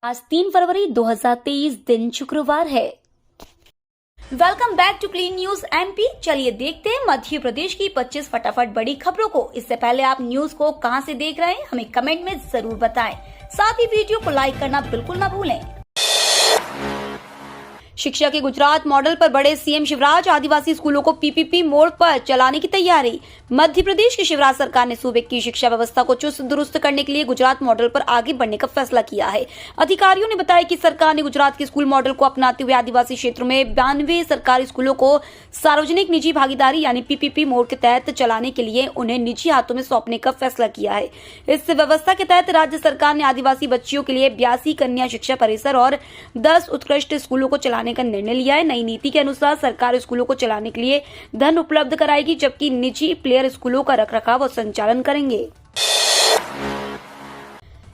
आज 3 फरवरी 2023 दिन शुक्रवार है। Welcome back to clean news MP. चलिए देखते हैं मध्य प्रदेश की 25 फटाफट बड़ी खबरों को। इससे पहले आप न्यूज को कहां से देख रहे हैं हमें कमेंट में जरूर बताएं। साथ ही वीडियो को लाइक करना बिल्कुल ना भूलें। शिक्षा के गुजरात मॉडल पर बढ़े सीएम शिवराज। आदिवासी स्कूलों को पीपीपी मोड पर चलाने की तैयारी। मध्य प्रदेश की शिवराज सरकार ने सूबे की शिक्षा व्यवस्था को चुस्त दुरुस्त करने के लिए गुजरात मॉडल पर आगे बढ़ने का फैसला किया है। अधिकारियों ने बताया कि सरकार ने गुजरात के स्कूल मॉडल को अपनाते हुए आदिवासी क्षेत्रों में 92 सरकारी स्कूलों को सार्वजनिक निजी भागीदारी यानी पीपीपी मोड के तहत चलाने के लिए उन्हें निजी हाथों में सौंपने का फैसला किया है। इस व्यवस्था के तहत राज्य सरकार ने आदिवासी बच्चियों के लिए 82 कन्या शिक्षा परिसर और 10 उत्कृष्ट स्कूलों को चलाने का निर्णय लिया है। नई नीति के अनुसार सरकार स्कूलों को चलाने के लिए धन उपलब्ध कराएगी, जबकि निजी प्लेयर स्कूलों का रखरखाव और संचालन करेंगे।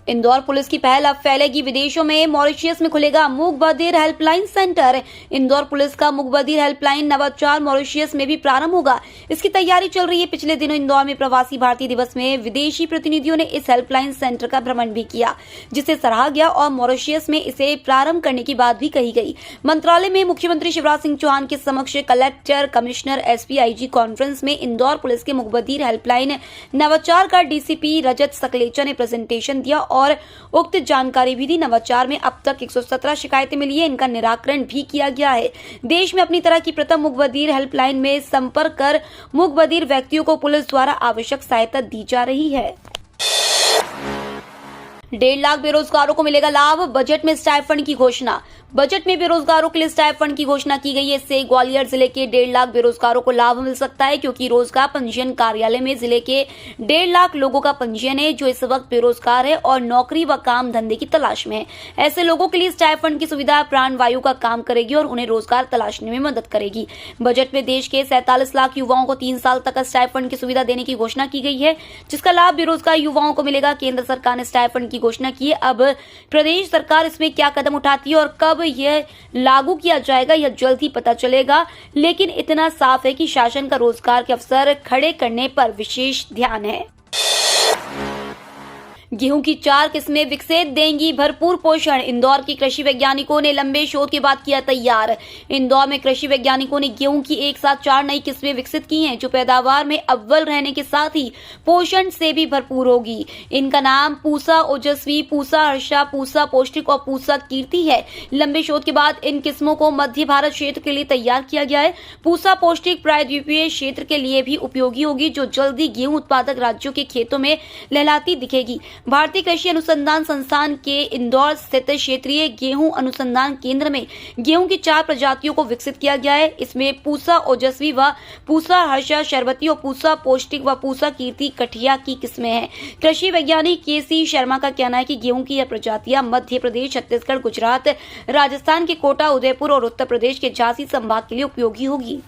इंदौर पुलिस की पहल अब फैलेगी विदेशों में। मॉरिशस में खुलेगा मूक बधिर हेल्पलाइन सेंटर। इंदौर पुलिस का मूक बधिर हेल्पलाइन नवाचार मॉरिशस में भी प्रारंभ होगा। इसकी तैयारी चल रही है। पिछले दिनों इंदौर में प्रवासी भारतीय दिवस में विदेशी प्रतिनिधियों ने इस हेल्पलाइन सेंटर का भ्रमण भी किया, जिसे सराहा गया और मॉरिशस में इसे प्रारंभ करने की बात भी कही गई। मंत्रालय में मुख्यमंत्री शिवराज सिंह चौहान के समक्ष collector, commissioner, SP, IG conference में इंदौर पुलिस के मूक बधिर हेल्पलाइन नवाचार का डीसीपी रजत सकलेचा ने प्रेजेंटेशन दिया और उक्त जानकारी भी दी। नवाचार में अब तक 117 शिकायतें मिली है। इनका निराकरण भी किया गया है। देश में अपनी तरह की प्रथम मूक बधिर हेल्पलाइन में संपर्क कर मूक बधिर व्यक्तियों को पुलिस द्वारा आवश्यक सहायता दी जा रही है। 1.5 लाख बेरोजगारों को मिलेगा लाभ। बजट में स्टाइपेंड की घोषणा। बजट में बेरोजगारों के लिए स्टाइपेंड की घोषणा की गई है। इससे ग्वालियर जिले के 1.5 लाख बेरोजगारों को लाभ मिल सकता है, क्योंकि रोजगार पंजीयन कार्यालय में जिले के 1.5 लाख लोगों का पंजीयन है जो इस वक्त बेरोजगार है और नौकरी व काम धंधे की तलाश में है। ऐसे लोगों के लिए स्टाइपेंड की सुविधा प्राण वायु का काम करेगी और उन्हें रोजगार तलाशने में मदद करेगी। बजट में देश के 47 लाख युवाओं को 3 साल तक स्टाइपेंड की सुविधा देने की घोषणा की गई है, जिसका लाभ बेरोजगार युवाओं को मिलेगा। केंद्र सरकार ने स्टाइपेंड की घोषणा की है। अब प्रदेश सरकार इसमें क्या कदम उठाती है और कब यह लागू किया जाएगा यह जल्द ही पता चलेगा, लेकिन इतना साफ है कि शासन का रोजगार के अवसर खड़े करने पर विशेष ध्यान है। गेहूं की 4 किस्में विकसित देंगी भरपूर पोषण। इंदौर के कृषि वैज्ञानिकों ने लंबे शोध के बाद किया तैयार। इंदौर में कृषि वैज्ञानिकों ने गेहूं की एक साथ 4 नई किस्में विकसित की हैं, जो पैदावार में अव्वल रहने के साथ ही पोषण से भी भरपूर होगी। इनका नाम पूसा ओजस्वी, पूसा हर्षा, पूसा पौष्टिक और पूसा कीर्ति है। लंबे शोध के बाद इन किस्मों को मध्य भारत क्षेत्र के लिए तैयार किया गया है। पूसा पौष्टिक प्रायद्वीपीय क्षेत्र के लिए भी उपयोगी होगी, जो जल्दी गेहूं उत्पादक राज्यों के खेतों में लहलाती दिखेगी। भारतीय कृषि अनुसंधान संस्थान के इंदौर स्थित क्षेत्रीय गेहूं अनुसंधान केंद्र में गेहूं की 4 प्रजातियों को विकसित किया गया है। इसमें पूसा ओजस्वी व पूसा हर्षा शरबती और पूसा पौष्टिक व पूसा कीर्ति कठिया की किस्में हैं। कृषि वैज्ञानिक केसी शर्मा का कहना है कि गेहूं की यह प्रजातियां मध्य प्रदेश, छत्तीसगढ़, गुजरात, राजस्थान के कोटा, उदयपुर और उत्तर प्रदेश के झांसी संभाग के लिए उपयोगी होगी।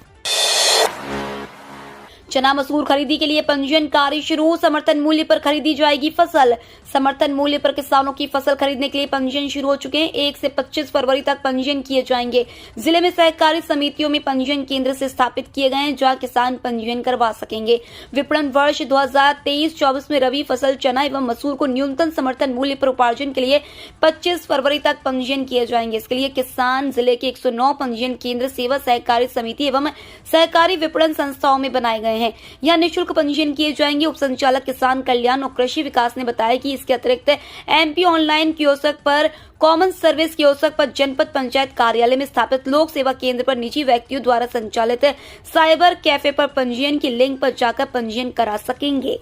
चना मसूर खरीदी के लिए पंजीयन कार्य शुरू। समर्थन मूल्य पर खरीदी जाएगी फसल। समर्थन मूल्य पर किसानों की फसल खरीदने के लिए पंजीयन शुरू हो चुके हैं। 1 से 25 फरवरी तक पंजीयन किए जाएंगे। जिले में सहकारी समितियों में पंजीयन केंद्र से स्थापित किए गए हैं, जहां किसान पंजीयन करवा सकेंगे। विपणन वर्ष 2023-24 में रबी फसल चना एवं मसूर को न्यूनतम समर्थन मूल्य पर उपार्जन के लिए 25 फरवरी तक पंजीयन किए जाएंगे। इसके लिए किसान जिले के 109 पंजीयन केंद्र सेवा सहकारी समिति एवं सहकारी विपणन संस्थाओं में बनाए गए हैं। यहाँ निःशुल्क पंजीयन किए जाएंगे। उप संचालक किसान कल्याण और कृषि विकास ने बताया कि इसके अतिरिक्त एमपी ऑनलाइन कियोस्क पर, कॉमन सर्विस कियोस्क पर, जनपद पंचायत कार्यालय में स्थापित लोक सेवा केंद्र पर, निजी व्यक्तियों द्वारा संचालित साइबर कैफे पर पंजीयन की लिंक पर जाकर पंजीयन करा सकेंगे।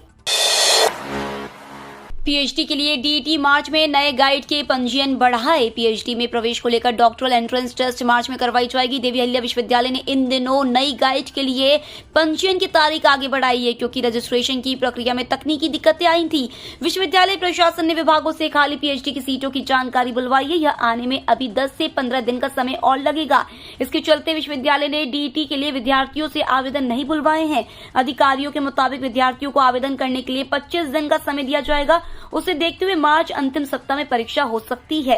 पीएचडी के लिए डीईटी मार्च में नए गाइड के पंजीयन बढ़ाए। पीएचडी में प्रवेश को लेकर डॉक्टरल एंट्रेंस टेस्ट मार्च में करवाई जाएगी। देवी अहिल्या विश्वविद्यालय ने इन दिनों नई गाइड के लिए पंजीयन की तारीख आगे बढ़ाई है, क्योंकि रजिस्ट्रेशन की प्रक्रिया में तकनीकी दिक्कतें आई थी। विश्वविद्यालय प्रशासन ने विभागों से खाली पीएचडी की सीटों की जानकारी बुलवाई है। यह आने में अभी 10 से 15 दिन का समय और लगेगा। इसके चलते विश्वविद्यालय ने डीईटी के लिए विद्यार्थियों से आवेदन नहीं बुलवाए हैं। अधिकारियों के मुताबिक विद्यार्थियों को आवेदन करने के लिए 25 दिन का समय दिया जाएगा। उसे देखते हुए मार्च अंतिम सप्ताह में परीक्षा हो सकती है।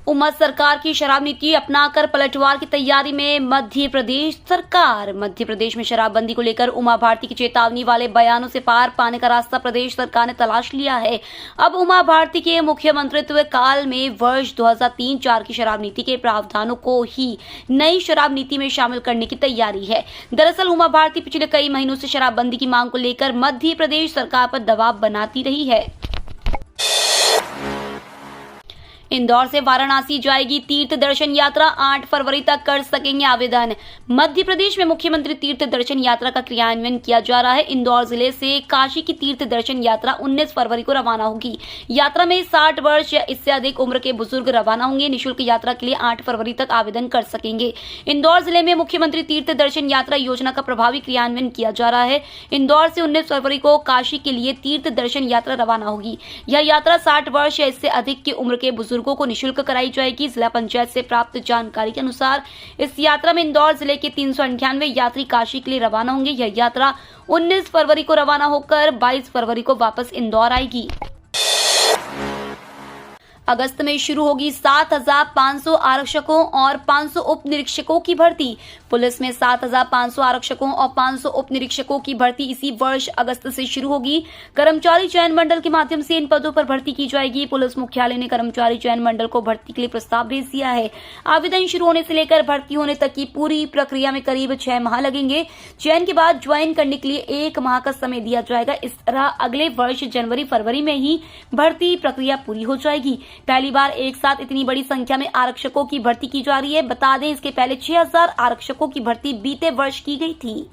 उमस सरकार की शराब नीति अपनाकर पलटवार की तैयारी में मध्य प्रदेश सरकार। मध्य प्रदेश में शराबबंदी को लेकर उमा भारती की चेतावनी वाले बयानों से पार पाने का रास्ता प्रदेश सरकार ने तलाश लिया है। अब उमा भारती के मुख्यमंत्रित्व काल में वर्ष 2003-4 की शराब नीति के प्रावधानों को ही नई शराब नीति में शामिल करने की तैयारी है। दरअसल उमा भारती पिछले कई महीनों से शराबबंदी की मांग को लेकर मध्य प्रदेश सरकार पर दबाव बनाती रही है। इंदौर से वाराणसी जाएगी तीर्थ दर्शन यात्रा, 8 फरवरी तक कर सकेंगे आवेदन। मध्य प्रदेश में मुख्यमंत्री तीर्थ दर्शन यात्रा का क्रियान्वयन किया जा रहा है। इंदौर जिले से काशी की तीर्थ दर्शन यात्रा 19 फरवरी को रवाना होगी। यात्रा में 60 वर्ष या इससे अधिक उम्र के बुजुर्ग रवाना होंगे। निःशुल्क यात्रा के लिए 8 फरवरी तक आवेदन कर सकेंगे। इंदौर जिले में मुख्यमंत्री तीर्थ दर्शन यात्रा योजना का प्रभावी क्रियान्वयन किया जा रहा है। इंदौर से 19 फरवरी को काशी के लिए तीर्थ दर्शन यात्रा रवाना होगी। यह यात्रा 60 वर्ष या इससे अधिक की उम्र के बुजुर्गों को निःशुल्क कराई जाएगी। जिला पंचायत से प्राप्त जानकारी के अनुसार इस यात्रा में इंदौर जिले के 398 यात्री काशी के लिए रवाना होंगे। यह यात्रा 19 फरवरी को रवाना होकर 22 फरवरी को वापस इंदौर आएगी। अगस्त में शुरू होगी 7,500 आरक्षकों और 500 उप निरीक्षकों की भर्ती। पुलिस में 7,500 आरक्षकों और 500 उप निरीक्षकों की भर्ती इसी वर्ष अगस्त से शुरू होगी। कर्मचारी चयन मंडल के माध्यम से इन पदों पर भर्ती की जाएगी। पुलिस मुख्यालय ने कर्मचारी चयन मंडल को भर्ती के लिए प्रस्ताव भेज दिया है। आवेदन शुरू होने से लेकर भर्ती होने तक की पूरी प्रक्रिया में करीब 6 माह लगेंगे। चयन के बाद ज्वाइन करने के लिए 1 माह का समय दिया जाएगा। इस तरह अगले वर्ष जनवरी-फरवरी में ही भर्ती प्रक्रिया पूरी हो जाएगी। पहली बार एक साथ इतनी बड़ी संख्या में आरक्षकों की भर्ती की जा रही है। बता दें, इसके पहले 6,000 आरक्षकों की भर्ती बीते वर्ष की गई थी।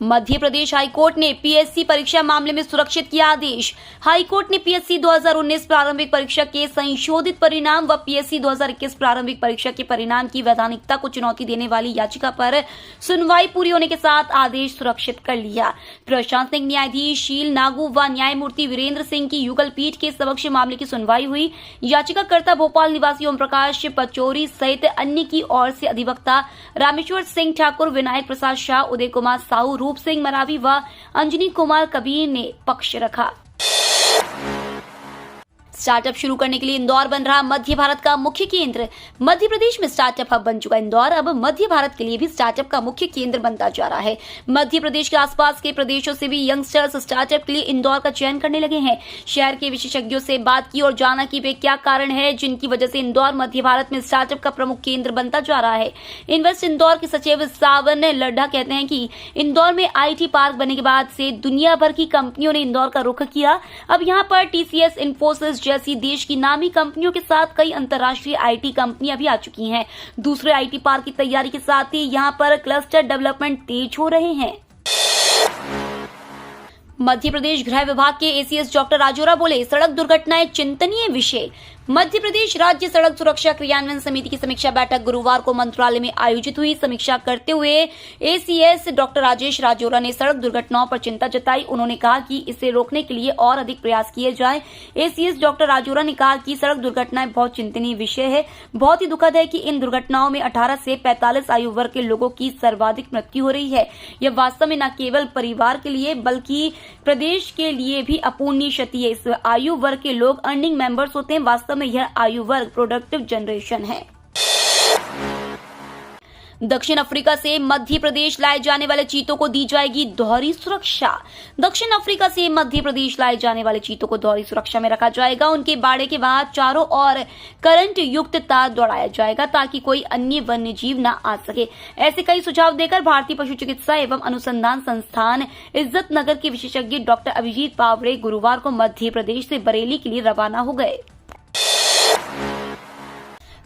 मध्य प्रदेश हाईकोर्ट ने पीएससी परीक्षा मामले में सुरक्षित किया आदेश। हाईकोर्ट ने पीएससी 2019 प्रारंभिक परीक्षा के संशोधित परिणाम व पीएससी 2021 प्रारंभिक परीक्षा के परिणाम की वैधानिकता को चुनौती देने वाली याचिका पर सुनवाई पूरी होने के साथ आदेश सुरक्षित कर लिया। प्रशासनिक न्यायाधीश शील नागू व न्यायमूर्ति वीरेंद्र सिंह की युगल पीठ के समक्ष मामले की सुनवाई हुई। याचिकाकर्ता भोपाल निवासी ओम प्रकाश पचौरी सहित अन्य की ओर से अधिवक्ता रामेश्वर सिंह ठाकुर, विनायक प्रसाद शाह, उदय कुमार साहू, रूप सिंह मरावी व अंजनी कुमार कबीर ने पक्ष रखा। स्टार्टअप शुरू करने के लिए इंदौर बन रहा मध्य भारत का मुख्य केंद्र। मध्य प्रदेश में स्टार्टअप हब बन चुका इंदौर अब मध्य भारत के लिए भी स्टार्टअप का मुख्य केंद्र बनता जा रहा है। मध्य प्रदेश के आसपास के प्रदेशों से भी यंगस्टर्स स्टार्टअप के लिए इंदौर का चयन करने लगे हैं। शहर के विशेषज्ञों से बात की और जाना कि वे क्या कारण है जिनकी वजह से इंदौर मध्य भारत में स्टार्टअप का प्रमुख केंद्र बनता जा रहा है। इन्वेस्ट इंदौर के सचिव सावन लड्ढा कहते हैं कि इंदौर में IT पार्क बनने के बाद से दुनिया भर की कंपनियों ने इंदौर का रुख किया। अब यहाँ पर TCS, इन्फोसिस जैसी देश की नामी कंपनियों के साथ कई अंतर्राष्ट्रीय IT कंपनियां भी आ चुकी हैं। दूसरे IT पार्क की तैयारी के साथ ही यहां पर क्लस्टर डेवलपमेंट तेज हो रहे हैं। मध्य प्रदेश गृह विभाग के ACS डॉक्टर राजोरा बोले, सड़क दुर्घटनाएं चिंतनीय विषय। मध्य प्रदेश राज्य सड़क सुरक्षा क्रियान्वयन समिति की समीक्षा बैठक गुरुवार को मंत्रालय में आयोजित हुई। समीक्षा करते हुए ACS डॉक्टर राजेश राजोरा ने सड़क दुर्घटनाओं पर चिंता जताई। उन्होंने कहा कि इसे रोकने के लिए और अधिक प्रयास किए जाएं। ACS डॉक्टर राजोरा ने कहा कि सड़क दुर्घटनाएं बहुत चिंतनीय विषय है। बहुत ही दुखद है कि इन दुर्घटनाओं में 18 से 45 आयु वर्ग के लोगों की सर्वाधिक मृत्यु हो रही है। यह वास्तव में न केवल परिवार के लिए बल्कि प्रदेश के लिए भी अपूर्णीय क्षति है। इस आयु वर्ग के लोग अर्निंग मेंबर्स होते हैं। वास्तव में यह आयु वर्ग प्रोडक्टिव जनरेशन है। दक्षिण अफ्रीका से मध्य प्रदेश लाए जाने वाले चीतों को दी जाएगी दोहरी सुरक्षा। दक्षिण अफ्रीका से मध्य प्रदेश लाए जाने वाले चीतों को दोहरी सुरक्षा में रखा जाएगा। उनके बाड़े के बाद चारों ओर करंट युक्त तार दौड़ाया जाएगा ताकि कोई अन्य वन्य जीव न आ सके। ऐसे कई सुझाव देकर भारतीय पशु चिकित्सा एवं अनुसंधान संस्थान इज्जत नगर के विशेषज्ञ डॉक्टर अभिजीत पावरे गुरुवार को मध्य प्रदेश से बरेली के लिए रवाना हो गए।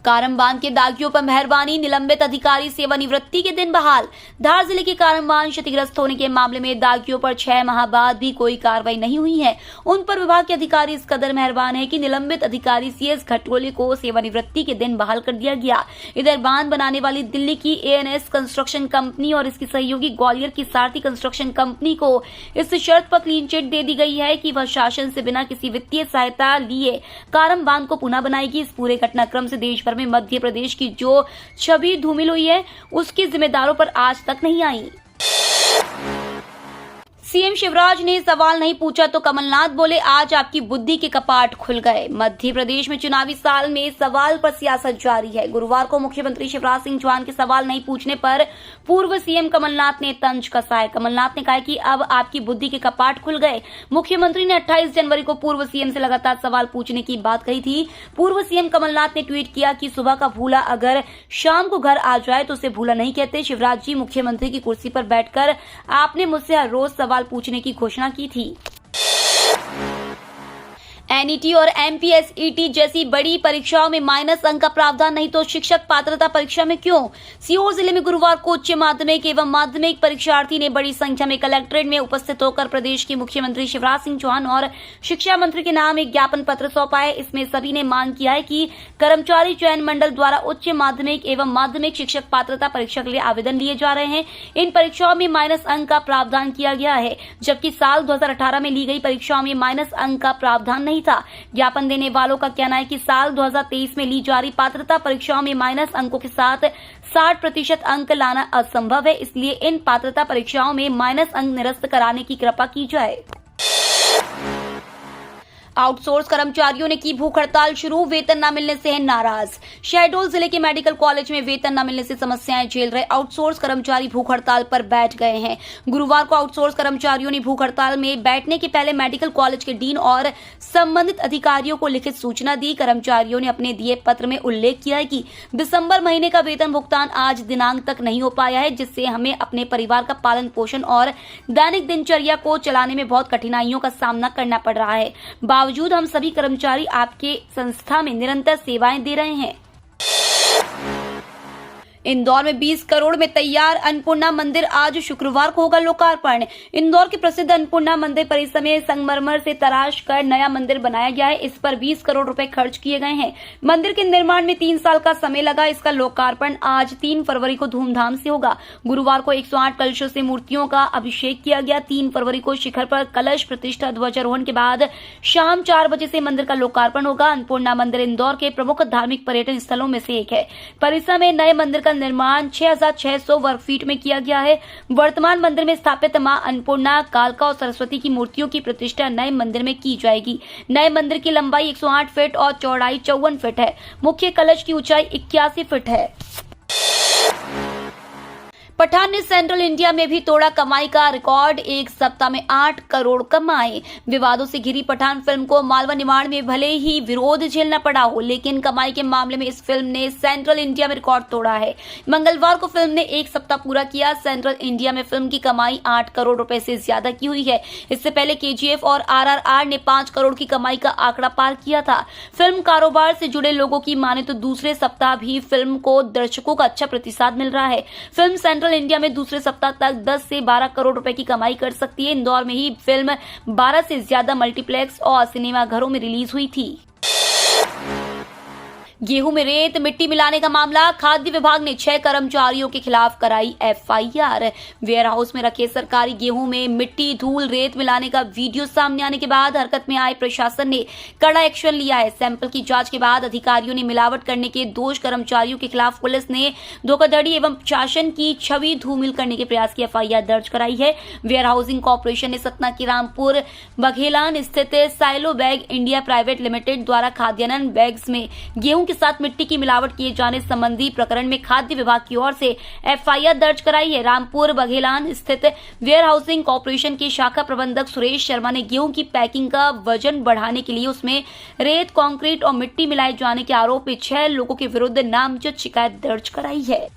कारम बांध के दागियों पर मेहरबानी, निलंबित अधिकारी सेवानिवृत्ति के दिन बहाल। धार जिले के कारम बांध क्षतिग्रस्त होने के मामले में दागियों पर 6 माह बाद भी कोई कार्रवाई नहीं हुई है। उन पर विभाग के अधिकारी इस कदर मेहरबान है कि निलंबित अधिकारी CS घटोले को सेवानिवृत्ति के दिन बहाल कर दिया गया। इधर बांध बनाने वाली दिल्ली की ANS कंस्ट्रक्शन कंपनी और इसकी सहयोगी ग्वालियर की सारथी कंस्ट्रक्शन कंपनी को इस शर्त पर क्लीन चिट दे दी गई है कि वह शासन से बिना किसी वित्तीय सहायता लिए कारम बांध को पुनः बनाएगी। इस पूरे घटनाक्रम से देश में मध्य प्रदेश की जो छवि धूमिल हुई है उसके जिम्मेदारों पर आज तक नहीं आई। सीएम शिवराज ने सवाल नहीं पूछा तो कमलनाथ बोले आज आपकी बुद्धि के कपाट खुल गए। मध्य प्रदेश में चुनावी साल में सवाल पर सियासत जारी है। गुरुवार को मुख्यमंत्री शिवराज सिंह चौहान के सवाल नहीं पूछने पर पूर्व सीएम कमलनाथ ने तंज कसा है। कमलनाथ ने कहा कि अब आपकी बुद्धि के कपाट खुल गए। मुख्यमंत्री ने 28 जनवरी को पूर्व सीएम से लगातार सवाल पूछने की बात कही थी। पूर्व सीएम कमलनाथ ने ट्वीट किया कि सुबह का भूला अगर शाम को घर आ जाए तो उसे भूला नहीं कहते। शिवराज जी, मुख्यमंत्री की कुर्सी पर बैठकर आपने मुझसे हर रोज सवाल पूछने की घोषणा की थी। एनईटी और एमपीएसईटी जैसी बड़ी परीक्षाओं में माइनस अंक का प्रावधान नहीं तो शिक्षक पात्रता परीक्षा में क्यों? सीहोर जिले में गुरुवार को उच्च माध्यमिक एवं माध्यमिक परीक्षार्थी ने बड़ी संख्या में कलेक्ट्रेट में उपस्थित होकर प्रदेश के मुख्यमंत्री शिवराज सिंह चौहान और शिक्षा मंत्री के नाम एक ज्ञापन पत्र सौंपा है। इसमें सभी ने मांग किया है कि कर्मचारी चयन मंडल द्वारा उच्च माध्यमिक एवं माध्यमिक शिक्षक पात्रता परीक्षा के लिए आवेदन लिए जा रहे हैं। इन परीक्षाओं में माइनस अंक का प्रावधान किया गया है, जबकि साल 2018 में ली गई परीक्षाओं में माइनस अंक का प्रावधान नहीं था। ज्ञापन देने वालों का कहना है कि साल 2023 में ली जा रही पात्रता परीक्षाओं में माइनस अंकों के साथ 60% अंक लाना असंभव है, इसलिए इन पात्रता परीक्षाओं में माइनस अंक निरस्त कराने की कृपा की जाए। आउटसोर्स कर्मचारियों ने की भूख हड़ताल शुरू, वेतन न मिलने से है नाराज। शहडोल जिले के मेडिकल कॉलेज में वेतन न मिलने से समस्याएं झेल रहे आउटसोर्स कर्मचारी भूख हड़ताल पर बैठ गए हैं। गुरुवार को आउटसोर्स कर्मचारियों ने भूख हड़ताल में बैठने के पहले मेडिकल कॉलेज के डीन और संबंधित अधिकारियों को लिखित सूचना दी। कर्मचारियों ने अपने दिए पत्र में उल्लेख किया है कि दिसंबर महीने का वेतन भुगतान आज दिनांक तक नहीं हो पाया है, जिससे हमें अपने परिवार का पालन पोषण और दैनिक दिनचर्या को चलाने में बहुत कठिनाइयों का सामना करना पड़ रहा है। बावजूद हम सभी कर्मचारी आपके संस्था में निरंतर सेवाएं दे रहे हैं। इंदौर में 20 करोड़ में तैयार अन्नपूर्णा मंदिर आज शुक्रवार को होगा लोकार्पण। इंदौर के प्रसिद्ध अन्नपूर्णा मंदिर परिसर में संगमरमर से तराश कर नया मंदिर बनाया गया है। इस पर 20 करोड़ रुपए खर्च किए गए हैं। मंदिर के निर्माण में 3 साल का समय लगा। इसका लोकार्पण आज 3 फरवरी को धूमधाम से होगा। गुरुवार को 108 कलशों से मूर्तियों का अभिषेक किया गया। 3 फरवरी को शिखर पर कलश प्रतिष्ठा ध्वजारोहण के बाद शाम 4 बजे से मंदिर का लोकार्पण होगा। अन्नपूर्णा मंदिर इंदौर के प्रमुख धार्मिक पर्यटन स्थलों में से एक है। परिसर में नए मंदिर निर्माण 6600 वर्ग फीट में किया गया है। वर्तमान मंदिर में स्थापित मां अन्नपूर्णा, कालका और सरस्वती की मूर्तियों की प्रतिष्ठा नए मंदिर में की जाएगी। नए मंदिर की लंबाई 108 फीट और चौड़ाई 54 फीट है। मुख्य कलश की ऊंचाई 81 फीट है। पठान ने सेंट्रल इंडिया में भी तोड़ा कमाई का रिकॉर्ड, एक सप्ताह में 8 करोड़ कमाए। विवादों से घिरी पठान फिल्म को मालवा निमाड़ में भले ही विरोध झेलना पड़ा हो, लेकिन कमाई के मामले में इस फिल्म ने सेंट्रल इंडिया में रिकॉर्ड तोड़ा है। मंगलवार को फिल्म ने 1 सप्ताह पूरा किया। सेंट्रल इंडिया में फिल्म की कमाई 8 करोड़ रुपए से ज्यादा की हुई है। इससे पहले केजीएफ और आरआरआर ने 5 करोड़ की कमाई का आंकड़ा पार किया था। फिल्म कारोबार से जुड़े लोगों की माने तो दूसरे सप्ताह भी फिल्म को दर्शकों का अच्छा प्रतिसाद मिल रहा है। फिल्म सेंट्रल इंडिया में दूसरे सप्ताह तक 10 से 12 करोड़ रुपए की कमाई कर सकती है। इंदौर में ही फिल्म 12 से ज्यादा मल्टीप्लेक्स और सिनेमा घरों में रिलीज हुई थी। गेहूं में रेत मिट्टी मिलाने का मामला, खाद्य विभाग ने 6 कर्मचारियों के खिलाफ कराई एफआईआर। वेयर हाउस में रखे सरकारी गेहूं में मिट्टी, धूल, रेत मिलाने का वीडियो सामने आने के बाद हरकत में आए प्रशासन ने कड़ा एक्शन लिया है। सैंपल की जांच के बाद अधिकारियों ने मिलावट करने के दोष कर्मचारियों के खिलाफ पुलिस ने धोखाधड़ी एवं शासन की छवि धूमिल करने के प्रयास की एफआईआर दर्ज कराई है। वेयर हाउसिंग कॉर्पोरेशन ने सतना के रामपुर बघेलान स्थित silo bag India private limited द्वारा खाद्यान्न बैग्स में गेहूं के साथ मिट्टी की मिलावट किए जाने संबंधी प्रकरण में खाद्य विभाग की ओर से एफआईआर दर्ज कराई है। रामपुर बघेलान स्थित वेयर हाउसिंग कॉर्पोरेशन के शाखा प्रबंधक सुरेश शर्मा ने गेहूं की पैकिंग का वजन बढ़ाने के लिए उसमें रेत, कंक्रीट और मिट्टी मिलाए जाने के आरोप में 6 लोगों के विरुद्ध नामजद शिकायत दर्ज कराई है।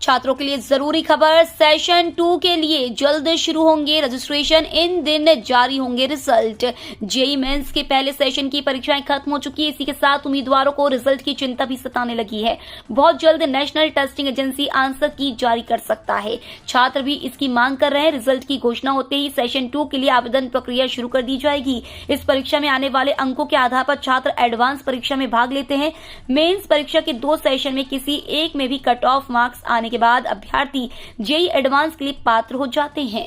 छात्रों के लिए जरूरी खबर, सेशन 2 के लिए जल्द शुरू होंगे रजिस्ट्रेशन, इन दिन जारी होंगे रिजल्ट। जेईई मेंस के पहले सेशन की परीक्षाएं खत्म हो चुकी है। इसी के साथ उम्मीदवारों को रिजल्ट की चिंता भी सताने लगी है। बहुत जल्द नेशनल टेस्टिंग एजेंसी आंसर की जारी कर सकता है। छात्र भी इसकी मांग कर रहे हैं। रिजल्ट की घोषणा होते ही सेशन 2 के लिए आवेदन प्रक्रिया शुरू कर दी जाएगी। इस परीक्षा में आने वाले अंकों के आधार पर छात्र एडवांस परीक्षा में भाग लेते हैं। मेंस परीक्षा के 2 सेशन में किसी एक में भी कट ऑफ मार्क्स आने के बाद अभ्यर्थी जेईई एडवांस के लिए पात्र हो जाते हैं।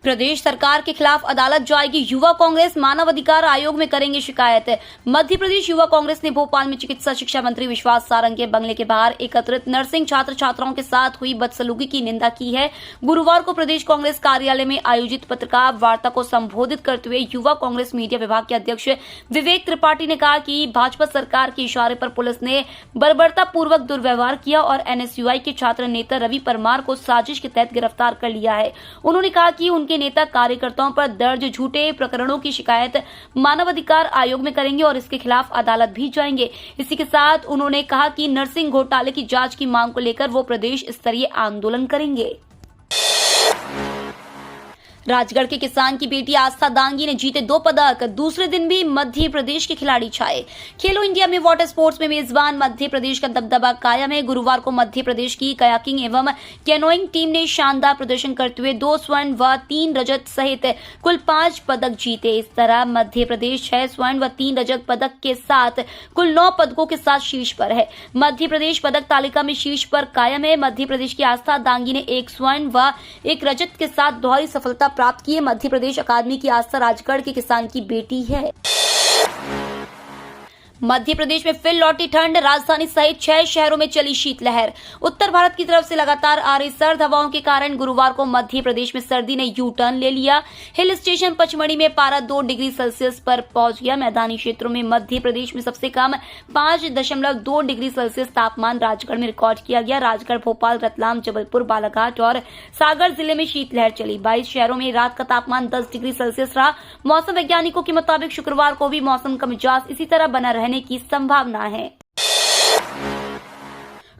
प्रदेश सरकार के खिलाफ अदालत जाएगी युवा कांग्रेस, मानव अधिकार आयोग में करेंगे शिकायत। मध्य प्रदेश युवा कांग्रेस ने भोपाल में चिकित्सा शिक्षा मंत्री विश्वास सारंग के बंगले के बाहर एकत्रित नर्सिंग छात्र छात्राओं के साथ हुई बदसलूकी की निंदा की है। गुरुवार को प्रदेश कांग्रेस कार्यालय में आयोजित पत्रकार वार्ता को संबोधित करते हुए युवा कांग्रेस मीडिया विभाग के अध्यक्ष विवेक त्रिपाठी ने कहा कि भाजपा सरकार के इशारे पर पुलिस ने बर्बरता पूर्वक दुर्व्यवहार किया और एनएसयूआई के छात्र नेता रवि परमार को साजिश के तहत गिरफ्तार कर लिया है। उन्होंने कहा कि उनके नेता कार्यकर्ताओं पर दर्ज झूठे प्रकरणों की शिकायत मानवाधिकार आयोग में करेंगे और इसके खिलाफ अदालत भी जाएंगे। इसी के साथ उन्होंने कहा कि नर्सिंग घोटाले की जांच की मांग को लेकर वो प्रदेश स्तरीय आंदोलन करेंगे। राजगढ़ के किसान की बेटी आस्था दांगी ने जीते 2 पदक, दूसरे दिन भी मध्य प्रदेश के खिलाड़ी छाए। खेलो इंडिया में वाटर स्पोर्ट्स में मेजबान मध्य प्रदेश का दबदबा कायम है। गुरुवार को मध्य प्रदेश की कयाकिंग एवं कैनोइंग टीम ने शानदार प्रदर्शन करते हुए 2 स्वर्ण व 3 रजत सहित कुल 5 पदक जीते। इस तरह मध्य प्रदेश 6 स्वर्ण व 3 रजत पदक के साथ कुल 9 पदकों के साथ शीर्ष पर है। मध्य प्रदेश पदक तालिका में शीर्ष पर कायम है। मध्य प्रदेश की आस्था दांगी ने 1 स्वर्ण व 1 रजत के साथ दोहरी सफलता प्राप्त की है। मध्य प्रदेश अकादमी की आस्था राजगढ़ के किसान की बेटी है। मध्य प्रदेश में फिर लौटी ठंड, राजधानी सहित 6 शहरों में चली शीतलहर। उत्तर भारत की तरफ से लगातार आ रही सर्द हवाओं के कारण गुरुवार को मध्य प्रदेश में सर्दी ने यू टर्न ले लिया। हिल स्टेशन पचमढ़ी में पारा 2 डिग्री सेल्सियस पर पहुंच गया। मैदानी क्षेत्रों में मध्य प्रदेश में सबसे कम 5.2 डिग्री सेल्सियस तापमान राजगढ़ में रिकॉर्ड किया गया। राजगढ़, भोपाल, रतलाम, जबलपुर, बालाघाट और सागर जिले में शीतलहर चली। 22 शहरों में रात का तापमान 10 डिग्री सेल्सियस रहा। मौसम वैज्ञानिकों के मुताबिक शुक्रवार को भी मौसम का मिजाज इसी तरह बना रहने की संभावना है।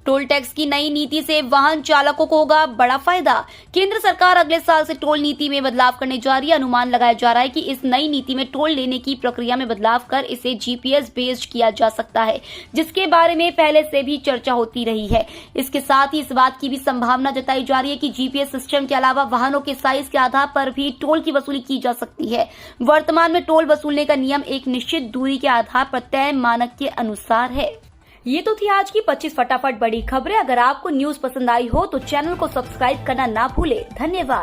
टोल टैक्स की नई नीति से वाहन चालकों को होगा बड़ा फायदा। केंद्र सरकार अगले साल से टोल नीति में बदलाव करने जा रही है। अनुमान लगाया जा रहा है कि इस नई नीति में टोल लेने की प्रक्रिया में बदलाव कर इसे जीपीएस बेस्ड किया जा सकता है, जिसके बारे में पहले से भी चर्चा होती रही है। इसके साथ ही इस बात की भी संभावना जताई जा रही है कि जीपीएस सिस्टम के अलावा वाहनों के साइज के आधार पर भी टोल की वसूली की जा सकती है। वर्तमान में टोल वसूलने का नियम एक निश्चित दूरी के आधार पर तय मानक के अनुसार है। ये तो थी आज की 25 फटाफट बड़ी खबरें। अगर आपको न्यूज पसंद आई हो तो चैनल को सब्सक्राइब करना ना भूले। धन्यवाद।